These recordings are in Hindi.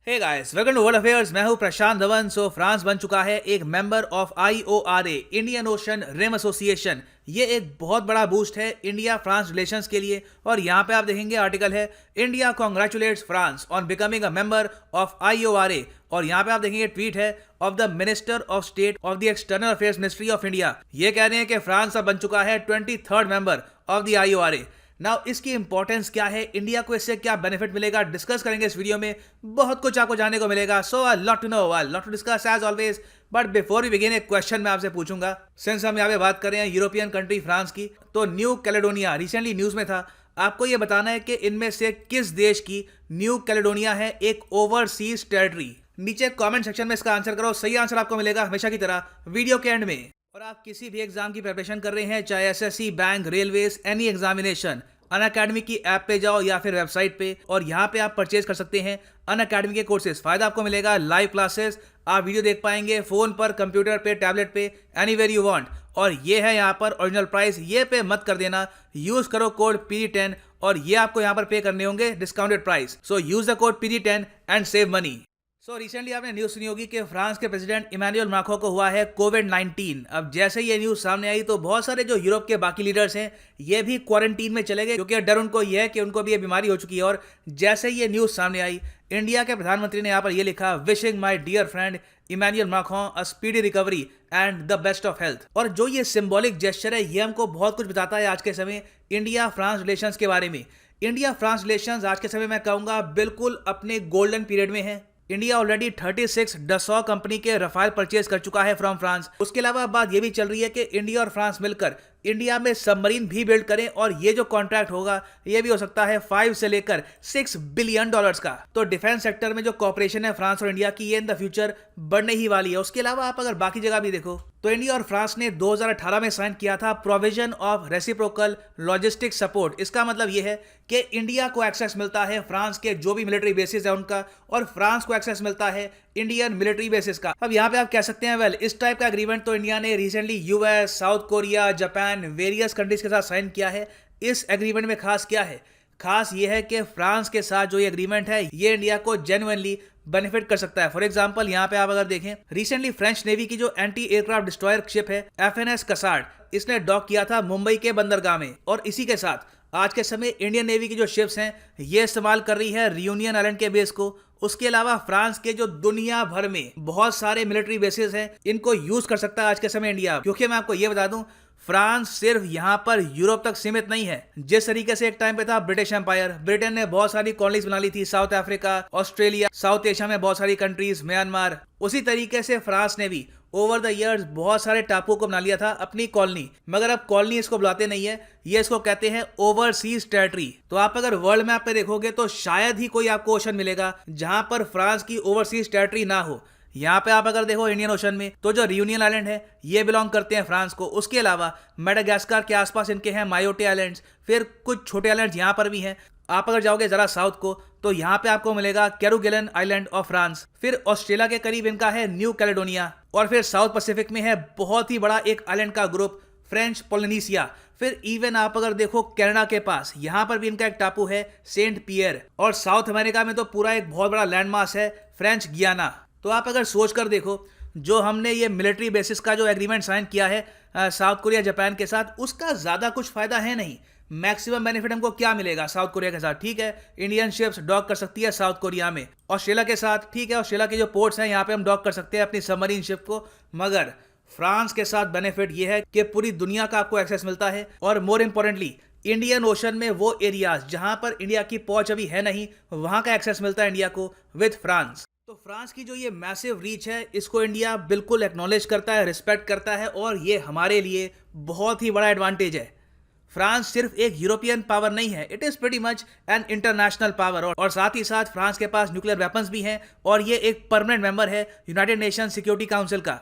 Hey guys, welcome to world affairs. मैं हूं प्रशांत धवन। फ्रांस बन चुका है एक member of IORA, Indian ocean rim association. ये एक बहुत बड़ा बूस्ट है इंडिया फ्रांस रिलेशंस के लिए। और यहाँ पे आप देखेंगे आर्टिकल है, India congratulates France on becoming a member of IORA। और यहाँ पे आप देखेंगे ट्वीट है of the minister of state of the external affairs ministry of India. ये कह रहे हैं कि फ्रांस अब बन चुका है 23rd member of the IORA। Now इसकी इंपॉर्टेंस क्या है, इंडिया को इससे क्या बेनिफिट मिलेगा, डिस्कस करेंगे इस वीडियो में। बहुत कुछ आपको जानने को मिलेगा। So a lot to know, a lot to discuss as always. But before we begin, एक क्वेश्चन मैं आपसे पूछूंगा। सिंस हम यहाँ पे बात कर रहे हैं यूरोपियन कंट्री फ्रांस की, तो न्यू कैलेडोनिया रिसेंटली न्यूज में था। आपको ये बताना है कि इनमें से किस देश की न्यू कैलेडोनिया है एक ओवरसीज टेरिटरी। नीचे कमेंट सेक्शन में इसका आंसर करो। सही आंसर आपको मिलेगा हमेशा की तरह वीडियो के एंड में। और आप किसी भी एग्जाम की प्रिपरेशन कर रहे हैं, चाहे SSC, bank, railways, any examination, Unacademy की ऐप पे जाओ या फिर वेबसाइट पे, और यहाँ पे आप परचेज कर सकते हैं अनअकैडमी के कोर्सेज। फायदा आपको मिलेगा, लाइव क्लासेस, आप वीडियो देख पाएंगे फोन पर, कंप्यूटर पे, टैबलेट पे, एनीवेयर यू वांट। और ये है यहाँ पर ओरिजिनल प्राइस। ये पे मत कर देना, यूज करो कोड PD10 और ये आपको यहाँ पर पे करने होंगे discounted price. So use the code PD10 and save money. Recently आपने न्यूज सुनी होगी कि फ्रांस के प्रेसिडेंट इमैनुअल मैक्रों को हुआ है कोविड-19। अब जैसे ये न्यूज सामने आई तो बहुत सारे जो यूरोप के बाकी लीडर्स हैं ये भी क्वारंटीन में चले गए, क्योंकि डर उनको ये है कि उनको भी ये बीमारी हो चुकी है। और जैसे ये न्यूज सामने आई, इंडिया के प्रधानमंत्री ने यहाँ पर ये लिखा, wishing my dear friend Emmanuel Macron a speedy recovery and the best of health. और जो ये सिंबॉलिक जेस्चर है, ये हमको बहुत कुछ बताता है आज के समय इंडिया फ्रांस रिलेशंस के बारे में। इंडिया फ्रांस रिलेशंस आज के समय मैं कहूंगा बिल्कुल अपने गोल्डन पीरियड में है। इंडिया ऑलरेडी 36 डसॉ कंपनी के रफाल परचेज कर चुका है फ्रॉम फ्रांस। उसके अलावा बात यह भी चल रही है कि इंडिया और फ्रांस मिलकर इंडिया में सबमरीन भी बिल्ड करें, और ये जो कॉन्ट्रैक्ट होगा ये भी हो सकता है 5 से लेकर 6 बिलियन डॉलर्स का। तो डिफेंस सेक्टर में जो कॉपरेशन है फ्रांस और इंडिया की, ये इन द फ्यूचर बढ़ने ही वाली है। उसके अलावा आप अगर बाकी जगह भी देखो तो इंडिया और फ्रांस ने 2018 में साइन किया था provision of reciprocal logistic support. इसका मतलब यह है कि इंडिया को एक्सेस मिलता है फ्रांस के जो भी मिलिट्री बेसिस है उनका, और फ्रांस को एक्सेस मिलता है इंडियन मिलिट्री बेसिस का। अब यहाँ पे आप कह सकते हैं वेल, इस टाइप का एग्रीमेंट तो इंडिया ने recently US, south Korea, Japan, various countries के साथ साइन किया है। इस एग्रीमेंट में खास क्या है? खास ये है कि फ्रांस के साथ जो ये एग्रीमेंट है ये इंडिया को जेन्युइनली बेनिफिट कर सकता है। फॉर एग्जांपल यहाँ पे आप अगर देखें, रिसेंटली फ्रेंच नेवी की जो एंटी एयरक्राफ्ट डिस्ट्रॉयर शिप है FNS कसार्ड, इसने डॉक किया था मुंबई के बंदरगाह में। और इसी के साथ आज के समय इंडियन नेवी की जो शिप्स हैं ये इस्तेमाल कर रही है रियूनियन आइलैंड के बेस को। उसके अलावा फ्रांस के जो दुनिया भर में बहुत सारे मिलिट्री बेसिस हैं, इनको यूज कर सकता है आज के समय इंडिया। क्योंकि मैं आपको ये बता दूं, फ्रांस सिर्फ यहाँ पर यूरोप तक सीमित नहीं है। जिस तरीके से एक टाइम पे था ब्रिटिश एम्पायर, ब्रिटेन ने बहुत सारी कॉलोनीज बना ली थी, south Africa, Australia, south Asia में बहुत सारी कंट्रीज, म्यांमार। उसी तरीके से फ्रांस ने भी ओवर द इयर्स बहुत सारे टापुओं को बना लिया था अपनी कॉलोनी। मगर अब कॉलोनी इसको बुलाते नहीं है, ये इसको कहते हैं ओवरसीज टेरिटरी। तो आप अगर वर्ल्ड मैप पे देखोगे तो शायद ही कोई आपको ओशन मिलेगा जहां पर फ्रांस की ओवरसीज टेरिटरी ना हो। यहाँ पे आप अगर देखो इंडियन ओशन में, तो जो रियूनियन आइलैंड है ये बिलोंग करते हैं फ्रांस को। उसके अलावा मेडागास्कर के आसपास इनके हैं मायोटे आइलैंड्स, फिर कुछ छोटे आइलैंड्स यहाँ पर भी हैं। आप अगर जाओगे जरा साउथ को तो यहाँ पे आपको मिलेगा कैरुगेलन आइलैंड ऑफ फ्रांस। फिर ऑस्ट्रेलिया के करीब इनका है न्यू कैलेडोनिया, और फिर साउथ पैसिफिक में है बहुत ही बड़ा एक आइलैंड का ग्रुप फ्रेंच पोलिनेशिया। फिर इवन आप अगर देखो कनाडा के पास, यहाँ पर भी इनका एक टापू है सेंट पियर। और साउथ अमेरिका में तो पूरा एक बहुत बड़ा लैंडमास है फ्रेंच गियाना। तो आप अगर सोच कर देखो, जो हमने ये मिलिट्री बेसिस का जो एग्रीमेंट साइन किया है साउथ कोरिया, जापान के साथ, उसका ज्यादा कुछ फायदा है नहीं। मैक्सिमम बेनिफिट हमको क्या मिलेगा साउथ कोरिया के साथ? ठीक है, इंडियन शिप्स डॉक कर सकती है साउथ कोरिया में। ऑस्ट्रेलिया के साथ ठीक है, ऑस्ट्रेलिया के जो पोर्ट्स हैं यहाँ पे हम डॉक कर सकते हैं अपनी सबमरीन शिप को। मगर फ्रांस के साथ बेनिफिट ये है कि पूरी दुनिया का आपको एक्सेस मिलता है, और मोर इंपॉर्टेंटली इंडियन ओशन में वो एरियाज जहां पर इंडिया की पहुंच अभी है नहीं, वहां का एक्सेस मिलता है इंडिया को विद फ्रांस। तो फ्रांस की जो ये मैसिव रीच है, इसको इंडिया बिल्कुल एक्नॉलेज करता है, रिस्पेक्ट करता है, और ये हमारे लिए बहुत ही बड़ा एडवांटेज है। फ्रांस सिर्फ एक यूरोपियन पावर नहीं है, it is pretty much an international power. और साथ ही साथ फ्रांस के पास न्यूक्लियर वेपन्स भी हैं, और ये एक परमानेंट मेंबर है यूनाइटेड नेशन सिक्योरिटी काउंसिल का।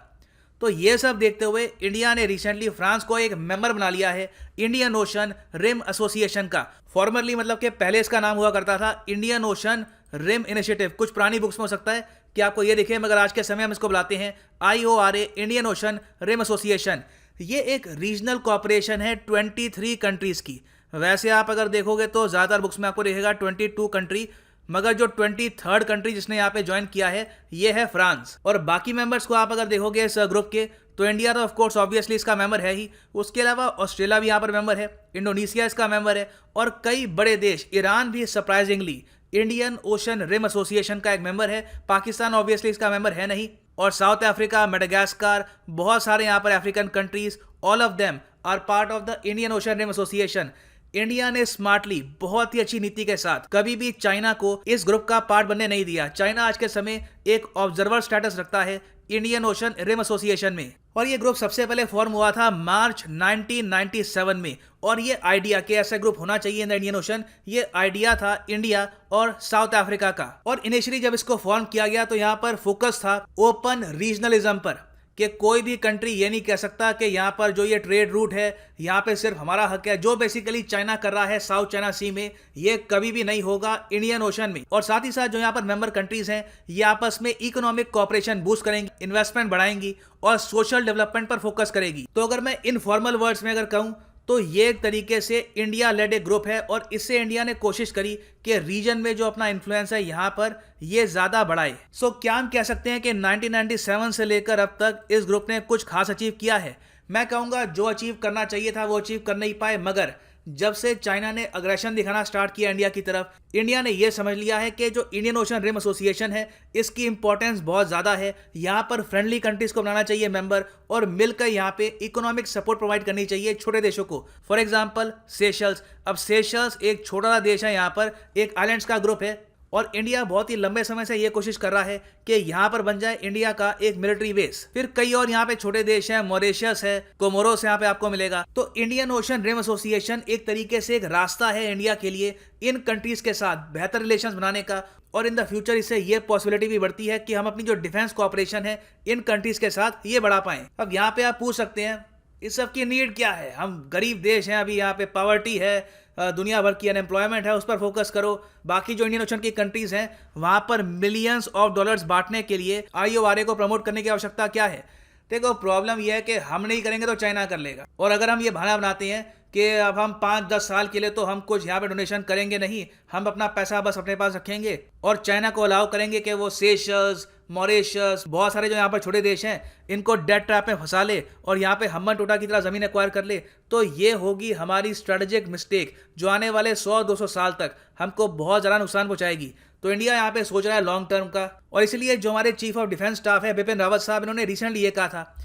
तो ये सब देखते हुए इंडिया ने रिसेंटली फ्रांस को एक मेंबर बना लिया है इंडियन ओशन रिम एसोसिएशन का। फॉर्मरली मतलब कि पहले इसका नाम हुआ करता था इंडियन ओशन रिम इनिशिएटिव। कुछ पुरानी बुक्स में हो सकता है कि आपको ये दिखे, मगर आज के समय हम इसको बुलाते हैं IORA, Indian ocean rim association. ये एक रीजनल कॉपरेशन है 23 कंट्रीज की। वैसे आप अगर देखोगे तो ज्यादातर बुक्स में आपको दिखेगा 22 कंट्री, मगर जो 23rd कंट्री जिसने यहाँ पे ज्वाइन किया है ये है फ्रांस। और बाकी मेंबर्स को आप अगर देखोगे इस ग्रुप के, तो इंडिया तो ऑफ कोर्स ऑब्वियसली इसका मेंबर है ही, उसके अलावा ऑस्ट्रेलिया भी यहाँ पर मेंबर है, इंडोनेशिया इसका मेंबर है, और कई बड़े देश, ईरान भी surprisingly Indian ocean rim association का एक मेंबर है। पाकिस्तान ऑब्वियसली इसका मेंबर है नहीं, और साउथ अफ्रीका, मेडागास्कर, बहुत सारे यहाँ पर African countries, all of them are part of the Indian ocean rim association. India ने स्मार्टली, बहुत ही अच्छी नीति के साथ, कभी भी चाइना को इस ग्रुप का पार्ट बनने नहीं दिया। चाइना आज के समय एक ऑब्जर्वर स्टेटस रखता है इंडियन ओशन रिम एसोसिएशन में, और ये ग्रुप सबसे पहले फॉर्म हुआ था मार्च 1997 में। और ये आइडिया कि ऐसा ग्रुप होना चाहिए इन द इंडियन ओशन, ये आइडिया था इंडिया और साउथ अफ्रीका का। और इनिशियली जब इसको फॉर्म किया गया तो यहाँ पर फोकस था ओपन रीजनलिज्म पर, कि कोई भी कंट्री ये नहीं कह सकता कि यहाँ पर जो ये ट्रेड रूट है यहाँ पे सिर्फ हमारा हक है। जो बेसिकली चाइना कर रहा है साउथ चाइना सी में, ये कभी भी नहीं होगा इंडियन ओशन में। और साथ ही साथ जो यहाँ पर मेंबर कंट्रीज हैं ये आपस में इकोनॉमिक कोऑपरेशन बूस्ट करेंगी, इन्वेस्टमेंट बढ़ाएंगी और सोशल डेवलपमेंट पर फोकस करेगी। तो अगर मैं इनफॉर्मल वर्ड्स में अगर कहूँ तो ये एक तरीके से इंडिया लेड एक ग्रुप है, और इससे इंडिया ने कोशिश करी कि रीजन में जो अपना इन्फ्लुएंस है यहाँ पर ये ज्यादा बढ़ाए। सो क्या हम कह सकते हैं कि 1997 से लेकर अब तक इस ग्रुप ने कुछ खास अचीव किया है? मैं कहूँगा जो अचीव करना चाहिए था वो अचीव कर नहीं पाए, मगर जब से चाइना ने अग्रेशन दिखाना स्टार्ट किया इंडिया की तरफ, इंडिया ने यह समझ लिया है कि जो इंडियन ओशन रिम एसोसिएशन है इसकी इंपॉर्टेंस बहुत ज़्यादा है। यहाँ पर फ्रेंडली कंट्रीज को बनाना चाहिए मेंबर, और मिलकर यहाँ पे इकोनॉमिक सपोर्ट प्रोवाइड करनी चाहिए छोटे देशों को। For example Seychelles. अब सेशल्स एक छोटा सा देश है, यहाँ पर एक आइलैंड्स का ग्रुप है, और इंडिया बहुत ही लंबे समय से ये कोशिश कर रहा है कि यहाँ पर बन जाए इंडिया का एक मिलिट्री बेस। फिर कई और यहाँ पे छोटे देश हैं, मॉरिशस है, कोमोरोस यहाँ पे आपको मिलेगा। तो इंडियन ओशन रिम एसोसिएशन एक तरीके से एक रास्ता है इंडिया के लिए इन कंट्रीज के साथ बेहतर रिलेशंस बनाने का, और इन द फ्यूचर इससे ये पॉसिबिलिटी भी बढ़ती है कि हम अपनी जो डिफेंस कोऑपरेशन है इन कंट्रीज के साथ ये बढ़ा पाएं। अब यहाँ पे आप पूछ सकते हैं इस सब की नीड क्या है? हम गरीब देश हैं, अभी यहाँ पे पॉवर्टी है, दुनिया भर की अनएम्प्लॉयमेंट है, उस पर फोकस करो। बाकी जो इंडियन ओशन की कंट्रीज हैं वहां पर मिलियंस ऑफ डॉलर्स बांटने के लिए IORA को प्रमोट करने की आवश्यकता क्या है? देखो प्रॉब्लम यह है कि हम नहीं करेंगे तो चाइना कर लेगा, और अगर हम ये बहाना बनाते हैं कि अब हम 5-10 साल के लिए तो हम कुछ यहाँ पे डोनेशन करेंगे नहीं, हम अपना पैसा बस अपने पास रखेंगे, और चाइना को अलाउ करेंगे कि वो सेशल्स, मॉरिशस, बहुत सारे जो यहाँ पर छोटे देश हैं इनको डेट ट्रैप में फंसा ले और यहाँ पे हम्मन टोटा की तरह जमीन एक्वायर कर ले, तो ये होगी हमारी स्ट्रेटेजिक मिस्टेक जो आने वाले 100-200 साल तक हमको बहुत ज़्यादा नुकसान पहुंचाएगी। तो इंडिया यहाँ पे सोच रहा है लॉन्ग टर्म का, और इसलिए जो हमारे चीफ ऑफ डिफेंस स्टाफ है बिपिन रावत साहब, इन्होंने रिसेंटली ये कहा था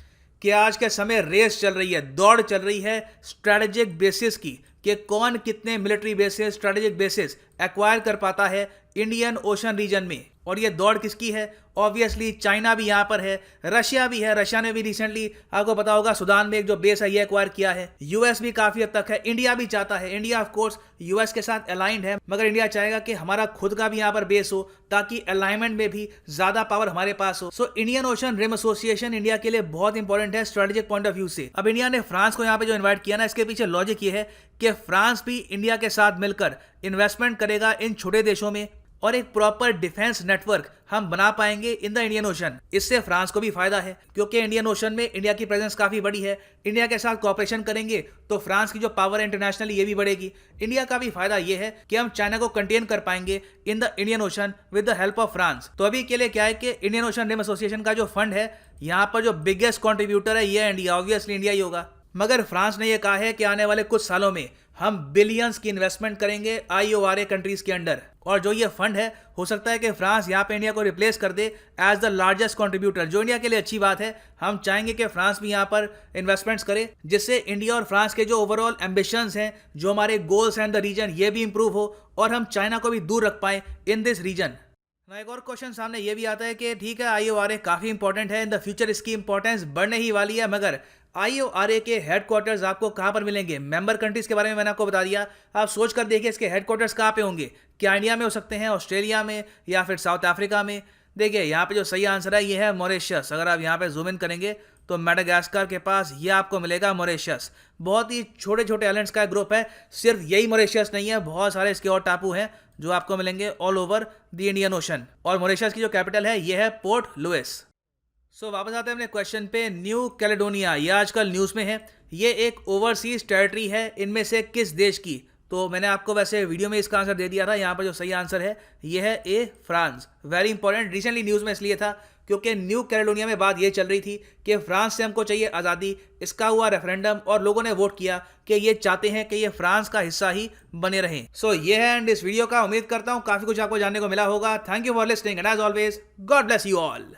कि आज के समय रेस चल रही है, दौड़ चल रही है स्ट्रेटेजिक बेसिस की, कि कौन कितने military bases, strategic basis acquire कर पाता है इंडियन ओशन रीजन में। और ये दौड़ किसकी है? ऑब्वियसली चाइना भी यहाँ पर है, रशिया भी है। रशिया ने भी रिसेंटली आपको पता होगा सुदान में एक जो बेस है ये एक्वायर किया है। यूएस भी काफी हद तक है, इंडिया भी चाहता है। इंडिया ऑफ कोर्स यूएस के साथ अलाइंड है, मगर इंडिया चाहेगा कि हमारा खुद का भी यहाँ पर बेस हो ताकि अलाइनमेंट में भी ज्यादा पावर हमारे पास हो। So Indian ocean rim association India के लिए बहुत इंपॉर्टेंट है स्ट्रेटेजिक पॉइंट ऑफ व्यू से। अब इंडिया ने फ्रांस को यहाँ पे जो इन्वाइट किया ना, इसके पीछे लॉजिक ये है कि फ्रांस भी इंडिया के साथ मिलकर इन्वेस्टमेंट करेगा इन छोटे देशों में, और एक प्रॉपर डिफेंस नेटवर्क हम बना पाएंगे इन द इंडियन ओशन। इससे फ्रांस को भी फायदा है क्योंकि इंडियन ओशन में इंडिया की प्रेजेंस काफी बड़ी है। इंडिया के साथ कोऑपरेशन करेंगे तो फ्रांस की जो पावर है इंटरनेशनली ये भी बढ़ेगी। इंडिया का भी फायदा ये है कि हम चाइना को कंटेन कर पाएंगे in the Indian ocean with the help of France. तो अभी के लिए क्या है कि इंडियन ओशन रिम एसोसिएशन का जो फंड है यहाँ पर जो बिगेस्ट कॉन्ट्रीब्यूटर है ये इंडिया, ऑब्वियसली इंडिया ही होगा। मगर फ्रांस ने यह कहा है कि आने वाले कुछ सालों में हम बिलियंस की इन्वेस्टमेंट करेंगे IORA कंट्रीज के अंडर, और जो ये फंड है हो सकता है कि फ्रांस यहाँ पे इंडिया को रिप्लेस कर दे एज द लार्जेस्ट कंट्रीब्यूटर, जो इंडिया के लिए अच्छी बात है। हम चाहेंगे कि फ्रांस भी यहाँ पर इन्वेस्टमेंट्स करे, जिससे इंडिया और फ्रांस के जो ओवरऑल एम्बिशंस हैं, जो हमारे गोल्स हैं इन द रीजन, ये भी इंप्रूव हो और हम चाइना को भी दूर रख पाए इन दिस रीजन। एक और क्वेश्चन सामने ये भी आता है कि ठीक है IORA काफी इंपॉर्टेंट है, इन द फ्यूचर इसकी इंपॉर्टेंस बढ़ने ही वाली है, मगर IORA के हेडक्वार्टर्स आपको कहां पर मिलेंगे? मेंबर कंट्रीज के बारे में मैंने आपको बता दिया। आप सोच कर देखिए इसके हेडक्वार्टर्स कहां पे होंगे। क्या इंडिया में हो सकते हैं, ऑस्ट्रेलिया में, या फिर साउथ अफ्रीका में? देखिए यहाँ पे जो सही आंसर है ये है मॉरिशस। अगर आप यहाँ पे जूम इन करेंगे तो मेडागास्कर के पास ये आपको मिलेगा मॉरिशस। बहुत ही छोटे छोटे आइलैंड्स का ग्रुप है, सिर्फ यही मॉरिशस नहीं है, बहुत सारे इसके और टापू हैं जो आपको मिलेंगे all over the Indian ocean. और मॉरिशस की जो कैपिटल है ये है पोर्ट लुइस। सो वापस आते हैं अपने क्वेश्चन पे। न्यू कैलेडोनिया ये आजकल न्यूज़ में है, ये एक ओवरसीज टेरिटरी है, इनमें से किस देश की? तो मैंने आपको वैसे वीडियो में इसका आंसर दे दिया था। यहाँ पर जो सही आंसर है ये है A, France. Very important, recently news में इसलिए था क्योंकि न्यू कैलेडोनिया में बात ये चल रही थी कि फ्रांस से हमको चाहिए आज़ादी। इसका हुआ रेफरेंडम और लोगों ने वोट किया कि ये चाहते हैं कि ये फ्रांस का हिस्सा ही बने रहें। सो ये है एंड इस वीडियो का। उम्मीद करता हूँ काफ़ी कुछ आपको जानने को मिला होगा। Thank you for listening and as always God bless you all.